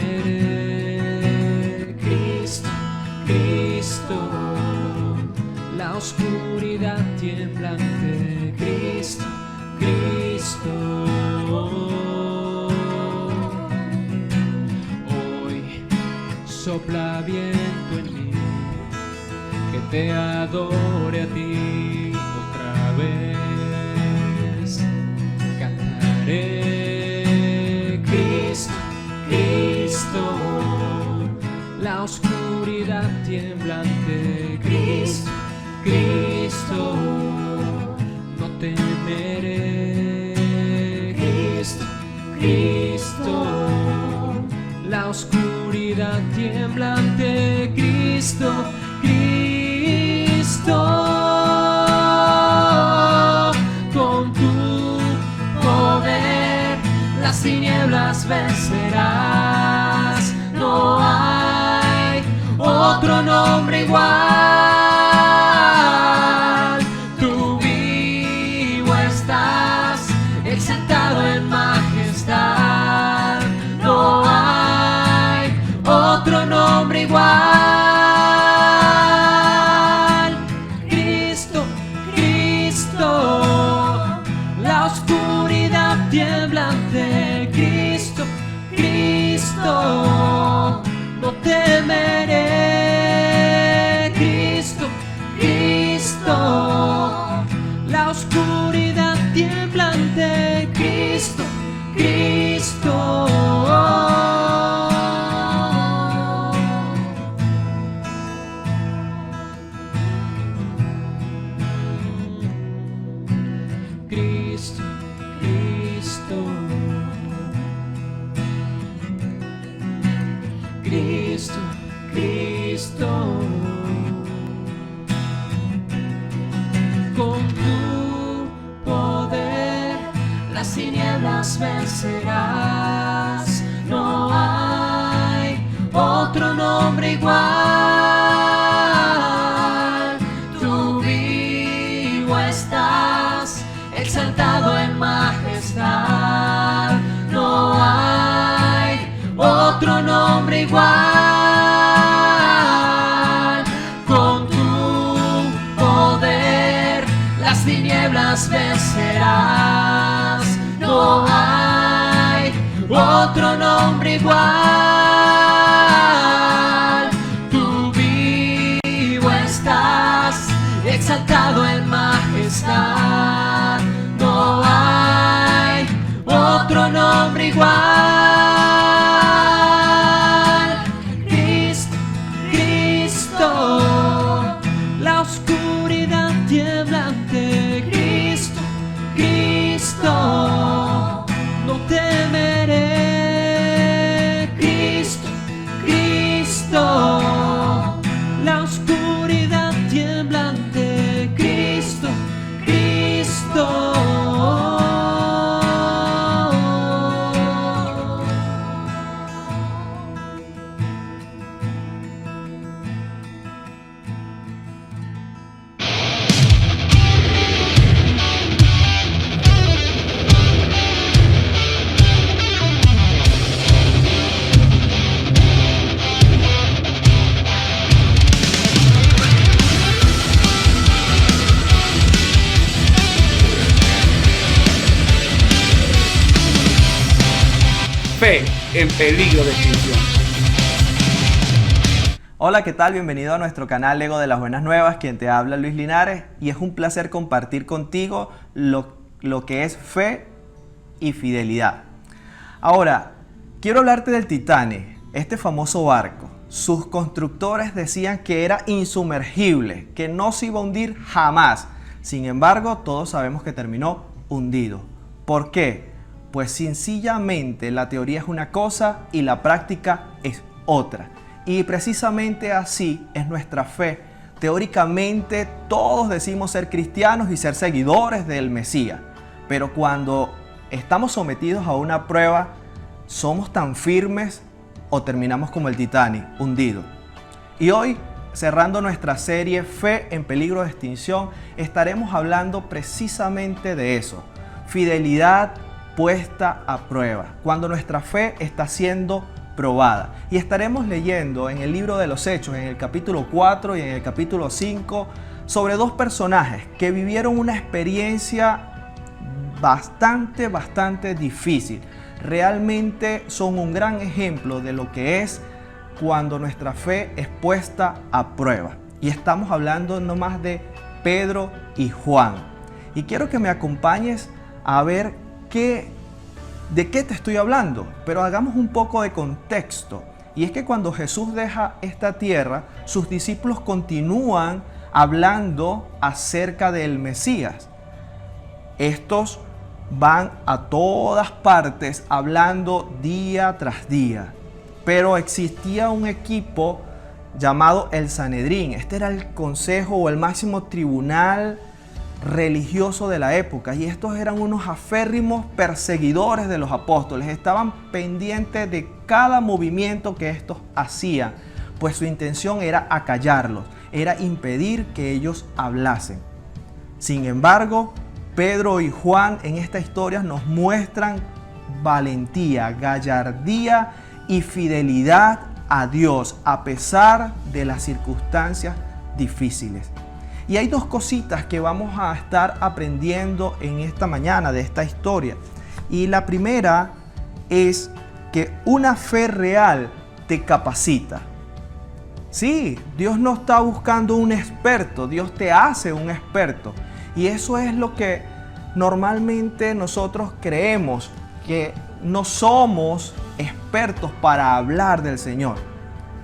temeré. Cristo, Cristo, la oscuridad tiembla ante Cristo, Cristo. Hoy sopla viento en mí, que te adore a ti otra vez. Cantaré, Cristo, Cristo, la oscuridad tiembla ante Cristo, Cristo. No temeré, Cristo, Cristo, la oscuridad tiembla ante Cristo, Cristo. Con tu poder las tinieblas vencerás. No hay otro nombre igual. Tú vivo estás, exaltado en majestad. No hay otro nombre igual. Cristo, Cristo, la oscuridad tiembla ante Cristo, Cristo. No temeré, Cristo, Cristo, la oscuridad tiembla ante Cristo, Cristo. Cristo, Cristo, Cristo, Cristo. Con tu poder las tinieblas vencerás. No hay otro nombre igual. Tú vivo estás, exaltado en majestad. No hay otro nombre igual. Con tu poder las tinieblas vencerás. No hay otro nombre igual. Tú vivo estás, exaltado en majestad. No hay otro nombre igual. Cristo, Cristo, la oscuridad tiembla ante Cristo, Cristo. No temeré, Cristo, Cristo, la oscuridad tiembla ante Cristo, Cristo. Fe en peligro de extinción. Hola, ¿qué tal? Bienvenido a nuestro canal Ego de las Buenas Nuevas, quien te habla Luis Linares, y es un placer compartir contigo lo que es fe y fidelidad. Ahora, quiero hablarte del Titanic, este famoso barco. Sus constructores decían que era insumergible, que no se iba a hundir jamás. Sin embargo, todos sabemos que terminó hundido. ¿Por qué? Pues sencillamente la teoría es una cosa y la práctica es otra. Y precisamente así es nuestra fe. Teóricamente todos decimos ser cristianos y ser seguidores del Mesías. Pero cuando estamos sometidos a una prueba, ¿somos tan firmes o terminamos como el Titanic, hundido? Y hoy, cerrando nuestra serie Fe en peligro de extinción, estaremos hablando precisamente de eso. Fidelidad puesta a prueba, cuando nuestra fe está siendo probada. Y estaremos leyendo en el libro de los Hechos, en el capítulo 4 y en el capítulo 5, sobre dos personajes que vivieron una experiencia bastante difícil. Realmente son un gran ejemplo de lo que es cuando nuestra fe es puesta a prueba. Y estamos hablando no más de Pedro y Juan. Y quiero que me acompañes a ver de qué te estoy hablando, pero hagamos un poco de contexto. Y es que cuando Jesús deja esta tierra, sus discípulos continúan hablando acerca del Mesías. Estos van a todas partes hablando día tras día. Pero existía un equipo llamado el Sanedrín. Este era el consejo o el máximo tribunal religioso de la época, y estos eran unos aférrimos perseguidores de los apóstoles. Estaban pendientes de cada movimiento que estos hacían, pues su intención era acallarlos, era impedir que ellos hablasen. Sin embargo, Pedro y Juan en esta historia nos muestran valentía, gallardía y fidelidad a Dios a pesar de las circunstancias difíciles. Y hay dos cositas que vamos a estar aprendiendo en esta mañana de esta historia. Y la primera es que una fe real te capacita. Sí, Dios no está buscando un experto, Dios te hace un experto. Y eso es lo que normalmente nosotros creemos, que no somos expertos para hablar del Señor.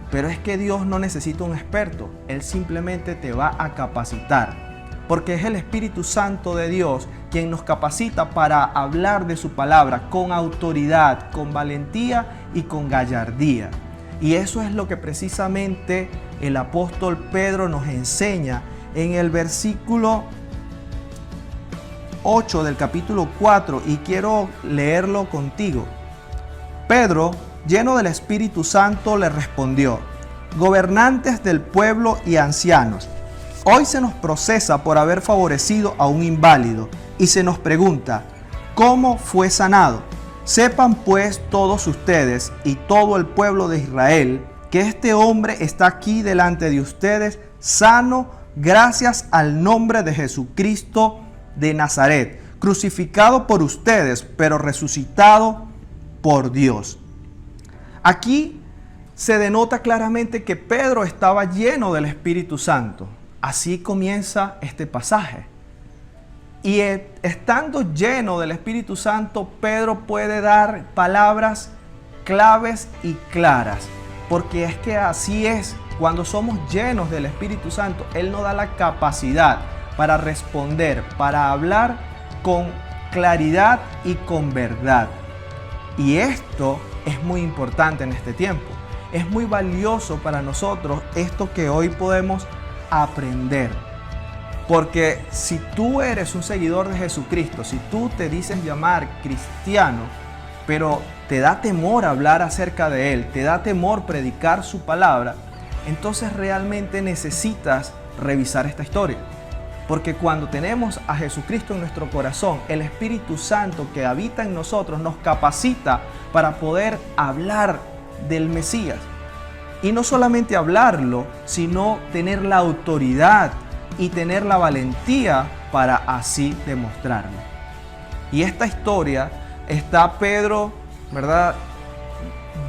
Pero es que Dios no necesita un experto, Él simplemente te va a capacitar. Porque es el Espíritu Santo de Dios quien nos capacita para hablar de su palabra con autoridad, con valentía y con gallardía. Y eso es lo que precisamente el apóstol Pedro nos enseña en el versículo 8 del capítulo 4, y quiero leerlo contigo. Pedro, lleno del Espíritu Santo, le respondió: gobernantes del pueblo y ancianos, hoy se nos procesa por haber favorecido a un inválido y se nos pregunta, ¿cómo fue sanado? Sepan pues todos ustedes y todo el pueblo de Israel que este hombre está aquí delante de ustedes sano gracias al nombre de Jesucristo de Nazaret, crucificado por ustedes, pero resucitado por Dios. Aquí se denota claramente que Pedro estaba lleno del Espíritu Santo. Así comienza este pasaje. Y estando lleno del Espíritu Santo, Pedro puede dar palabras claves y claras. Porque es que así es, cuando somos llenos del Espíritu Santo, Él nos da la capacidad para responder, para hablar con claridad y con verdad. Y esto es muy importante en este tiempo. Es muy valioso para nosotros esto que hoy podemos aprender. Porque si tú eres un seguidor de Jesucristo, si tú te dices llamar cristiano, pero te da temor hablar acerca de Él, te da temor predicar su palabra, entonces realmente necesitas revisar esta historia. Porque cuando tenemos a Jesucristo en nuestro corazón, el Espíritu Santo que habita en nosotros nos capacita para poder hablar del Mesías. Y no solamente hablarlo, sino tener la autoridad y tener la valentía para así demostrarlo. Y esta historia está Pedro, ¿verdad?,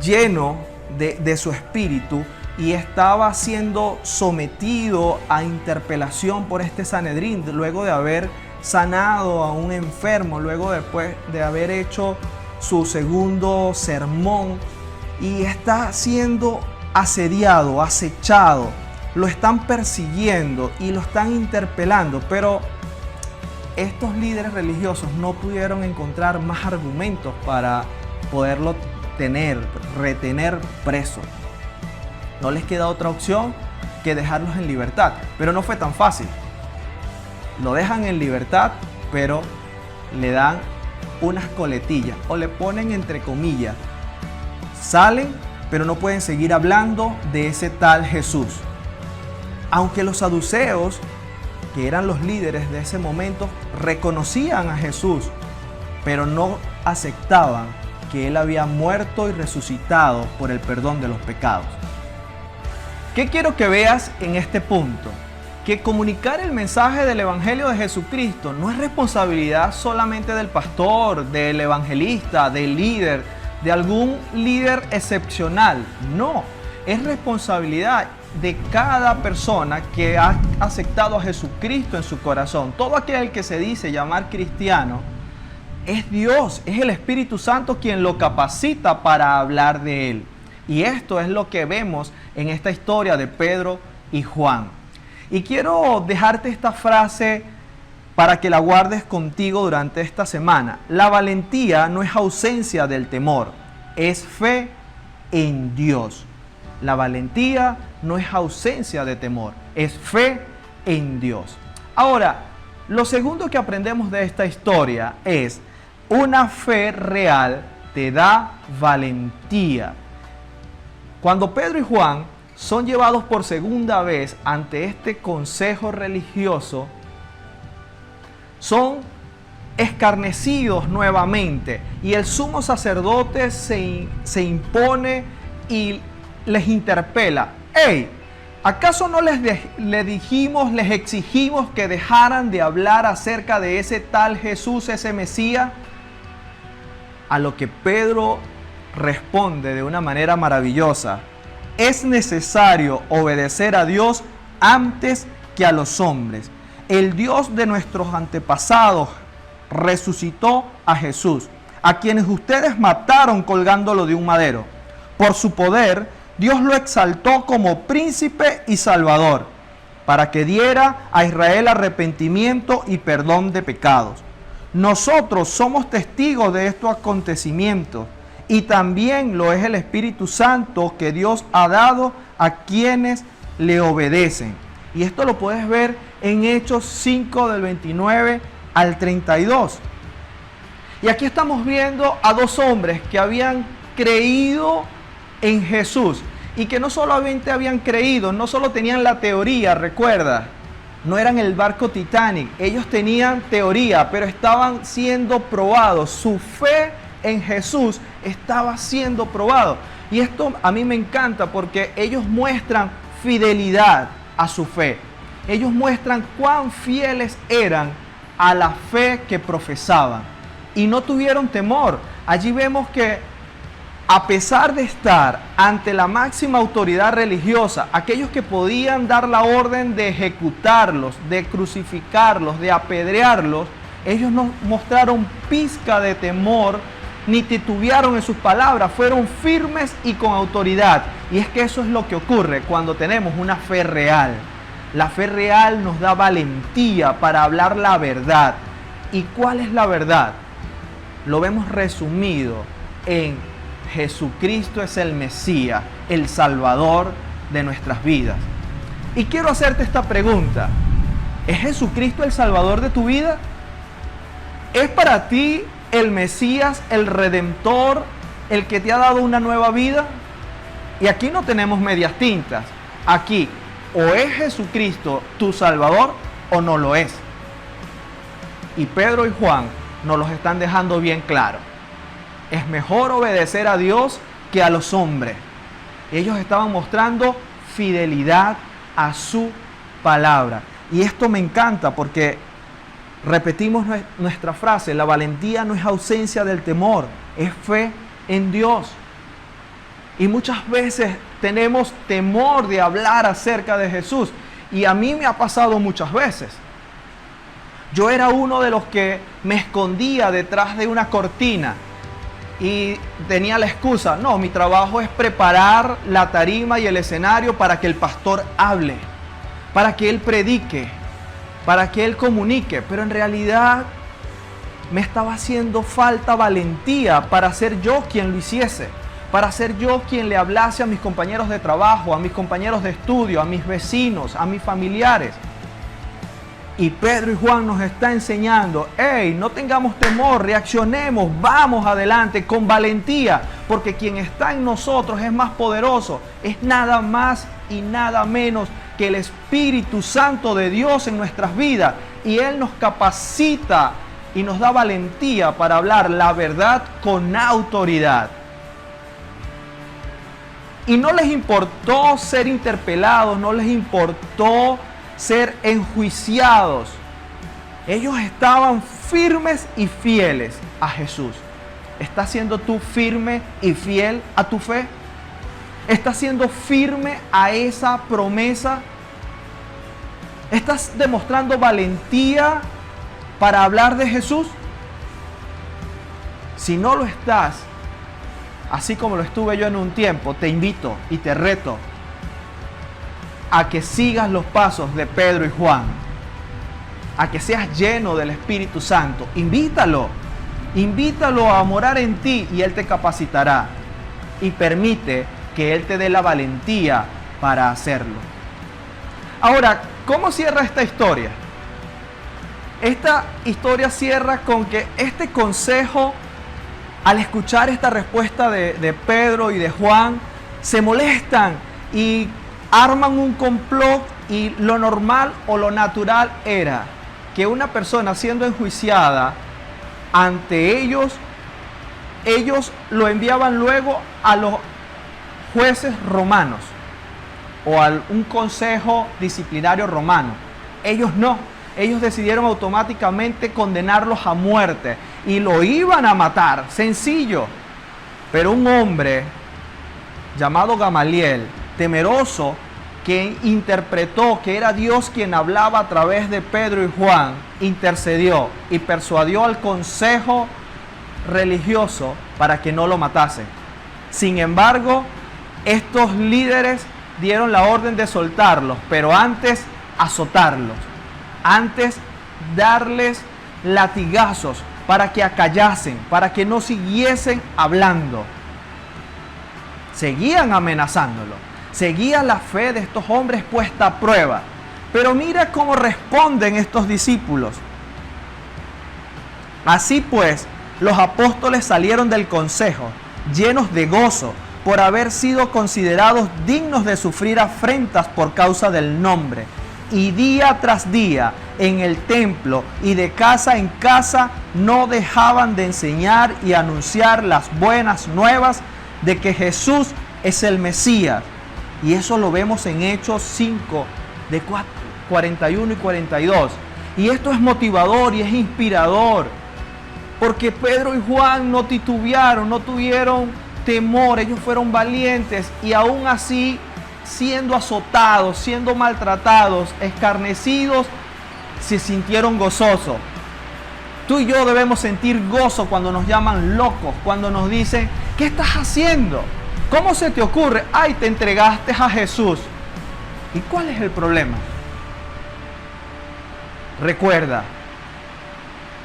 lleno de su espíritu, y estaba siendo sometido a interpelación por este Sanedrín, luego de haber sanado a un enfermo, luego después de haber hecho su segundo sermón, y está siendo asediado, acechado, lo están persiguiendo y lo están interpelando, pero estos líderes religiosos no pudieron encontrar más argumentos para poderlo retener preso. No les queda otra opción que dejarlos en libertad, pero no fue tan fácil. Lo dejan en libertad, pero le dan unas coletillas o le ponen entre comillas. Salen, pero no pueden seguir hablando de ese tal Jesús. Aunque los saduceos, que eran los líderes de ese momento, reconocían a Jesús, pero no aceptaban que Él había muerto y resucitado por el perdón de los pecados. ¿Qué quiero que veas en este punto? Que comunicar el mensaje del Evangelio de Jesucristo no es responsabilidad solamente del pastor, del evangelista, del líder, de algún líder excepcional. No, es responsabilidad de cada persona que ha aceptado a Jesucristo en su corazón. Todo aquel que se dice llamar cristiano, es Dios, es el Espíritu Santo quien lo capacita para hablar de Él. Y esto es lo que vemos en esta historia de Pedro y Juan. Y quiero dejarte esta frase para que la guardes contigo durante esta semana. La valentía no es ausencia del temor, es fe en Dios. La valentía no es ausencia de temor, es fe en Dios. Ahora, lo segundo que aprendemos de esta historia es: una fe real te da valentía. Cuando Pedro y Juan son llevados por segunda vez ante este consejo religioso, son escarnecidos nuevamente y el sumo sacerdote se impone y les interpela. ¡Ey! ¿Acaso no les exigimos que dejaran de hablar acerca de ese tal Jesús, ese Mesías? A lo que Pedro responde de una manera maravillosa: es necesario obedecer a Dios antes que a los hombres. El Dios de nuestros antepasados resucitó a Jesús, a quienes ustedes mataron colgándolo de un madero. Por su poder, Dios lo exaltó como príncipe y salvador, para que diera a Israel arrepentimiento y perdón de pecados. Nosotros somos testigos de estos acontecimientos, y también lo es el Espíritu Santo que Dios ha dado a quienes le obedecen. Y esto lo puedes ver en Hechos 5 del 29 al 32. Y aquí estamos viendo a dos hombres que habían creído en Jesús. Y que no solamente habían creído, no solo tenían la teoría, recuerda, no eran el barco Titanic. Ellos tenían teoría, pero estaban siendo probados. Su fe en Jesús estaba siendo probado. Y esto a mí me encanta porque ellos muestran fidelidad a su fe. Ellos muestran cuán fieles eran a la fe que profesaban. Y no tuvieron temor. Allí vemos que a pesar de estar ante la máxima autoridad religiosa, aquellos que podían dar la orden de ejecutarlos, de crucificarlos, de apedrearlos, ellos no mostraron pizca de temor ni titubearon en sus palabras, fueron firmes y con autoridad. Y es que eso es lo que ocurre cuando tenemos una fe real. La fe real nos da valentía para hablar la verdad. ¿Y cuál es la verdad? Lo vemos resumido en Jesucristo es el Mesías, el Salvador de nuestras vidas. Y quiero hacerte esta pregunta: ¿es Jesucristo el Salvador de tu vida? ¿Es para ti el Mesías, el Redentor, el que te ha dado una nueva vida? Y aquí no tenemos medias tintas. Aquí o es Jesucristo tu Salvador o no lo es. Y Pedro y Juan nos los están dejando bien claro. Es mejor obedecer a Dios que a los hombres. Ellos estaban mostrando fidelidad a su palabra. Y esto me encanta porque repetimos nuestra frase: la valentía no es ausencia del temor, es fe en Dios. Y muchas veces tenemos temor de hablar acerca de Jesús. Y a mí me ha pasado muchas veces. Yo era uno de los que me escondía detrás de una cortina y tenía la excusa: no, mi trabajo es preparar la tarima y el escenario para que el pastor hable, para que él predique, para que él comunique. Pero en realidad me estaba haciendo falta valentía para ser yo quien lo hiciese, para ser yo quien le hablase a mis compañeros de trabajo, a mis compañeros de estudio, a mis vecinos, a mis familiares. Y Pedro y Juan nos está enseñando: hey, no tengamos temor, reaccionemos, vamos adelante con valentía, porque quien está en nosotros es más poderoso, es nada más y nada menos que el Espíritu Santo de Dios en nuestras vidas. Y Él nos capacita y nos da valentía para hablar la verdad con autoridad. Y no les importó ser interpelados, no les importó ser enjuiciados. Ellos estaban firmes y fieles a Jesús. ¿Estás siendo tú firme y fiel a tu fe? ¿Estás siendo firme a esa promesa? ¿Estás demostrando valentía para hablar de Jesús? Si no lo estás, así como lo estuve yo en un tiempo, te invito y te reto a que sigas los pasos de Pedro y Juan, a que seas lleno del Espíritu Santo. Invítalo a morar en ti y Él te capacitará y permite que Él te dé la valentía para hacerlo. Ahora, ¿cómo cierra esta historia? Esta historia cierra con que este consejo, al escuchar esta respuesta de Pedro y de Juan, se molestan y arman un complot, y lo normal o lo natural era que una persona siendo enjuiciada ante ellos lo enviaban luego a los jueces romanos o a un consejo disciplinario romano. Ellos no, ellos decidieron automáticamente condenarlos a muerte y lo iban a matar, sencillo. Pero un hombre llamado Gamaliel, temeroso, que interpretó que era Dios quien hablaba a través de Pedro y Juan, intercedió y persuadió al consejo religioso para que no lo matasen. Sin embargo, estos líderes dieron la orden de soltarlos, pero antes azotarlos, antes darles latigazos para que acallasen, para que no siguiesen hablando. Seguían amenazándolo. Seguía la fe de estos hombres puesta a prueba. Pero mira cómo responden estos discípulos. Así pues, los apóstoles salieron del consejo, llenos de gozo, por haber sido considerados dignos de sufrir afrentas por causa del nombre. Y día tras día, en el templo y de casa en casa, no dejaban de enseñar y anunciar las buenas nuevas de que Jesús es el Mesías. Y eso lo vemos en Hechos 5, de 41 y 42. Y esto es motivador y es inspirador. Porque Pedro y Juan no titubearon, no tuvieron temor. Ellos fueron valientes y aún así, siendo azotados, siendo maltratados, escarnecidos, se sintieron gozosos. Tú y yo debemos sentir gozo cuando nos llaman locos, cuando nos dicen, ¿qué estás haciendo? ¿Cómo se te ocurre? ¡Ay, te entregaste a Jesús! ¿Y cuál es el problema? Recuerda,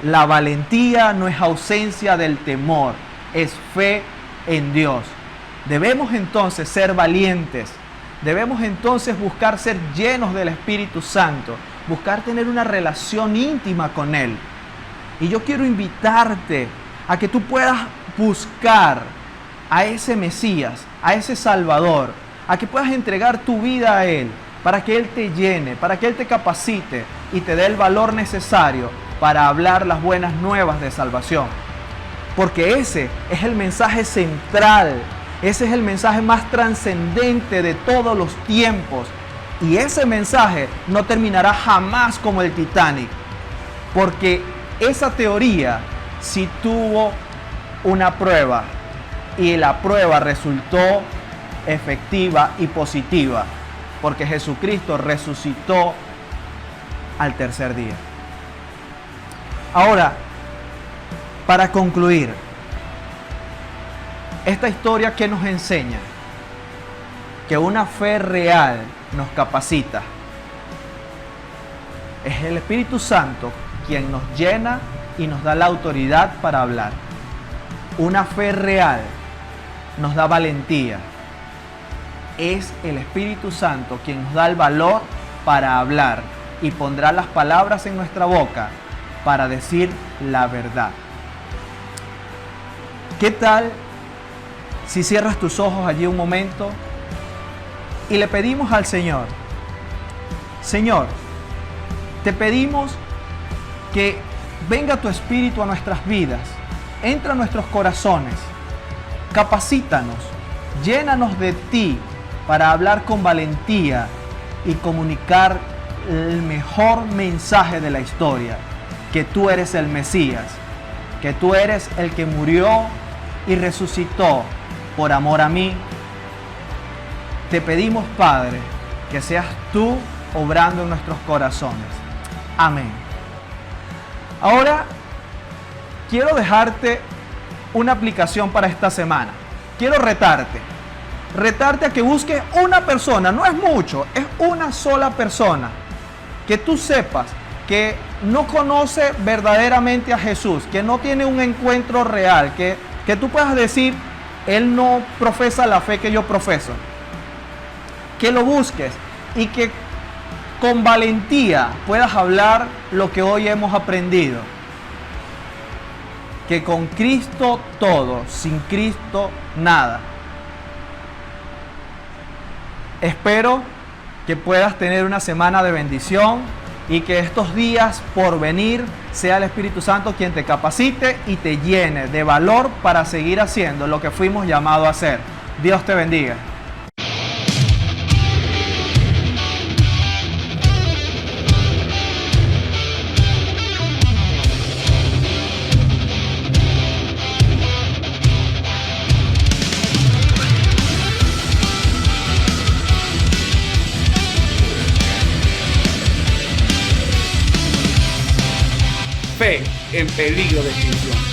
la valentía no es ausencia del temor, es fe en Dios. Debemos entonces ser valientes. Debemos entonces buscar ser llenos del Espíritu Santo, buscar tener una relación íntima con Él. Y yo quiero invitarte a que tú puedas buscar a ese Mesías, a ese Salvador, a que puedas entregar tu vida a Él, para que Él te llene, para que Él te capacite y te dé el valor necesario para hablar las buenas nuevas de salvación. Porque ese es el mensaje central, ese es el mensaje más trascendente de todos los tiempos. Y ese mensaje no terminará jamás como el Titanic, porque esa teoría sí tuvo una prueba, y la prueba resultó efectiva y positiva, porque Jesucristo resucitó al tercer día. Ahora, para concluir, esta historia que nos enseña que una fe real nos capacita. Es el Espíritu Santo quien nos llena y nos da la autoridad para hablar. Una fe real nos da valentía. Es el Espíritu Santo quien nos da el valor para hablar y pondrá las palabras en nuestra boca para decir la verdad. ¿Qué tal si cierras tus ojos allí un momento y le pedimos al Señor: Señor, te pedimos que venga tu Espíritu a nuestras vidas, entra a nuestros corazones, capacítanos, llénanos de ti para hablar con valentía y comunicar el mejor mensaje de la historia, que tú eres el Mesías, que tú eres el que murió y resucitó por amor a mí. Te pedimos, Padre, que seas tú obrando en nuestros corazones. Amén. Ahora, quiero dejarte una aplicación para esta semana. Quiero retarte a que busques una persona, no es mucho, es una sola persona, que tú sepas que no conoce verdaderamente a Jesús, que no tiene un encuentro real, que tú puedas decir, él no profesa la fe que yo profeso. Que lo busques y que con valentía puedas hablar lo que hoy hemos aprendido. Que con Cristo todo, sin Cristo nada. Espero que puedas tener una semana de bendición y que estos días por venir sea el Espíritu Santo quien te capacite y te llene de valor para seguir haciendo lo que fuimos llamados a hacer. Dios te bendiga. Fe en peligro de extinción.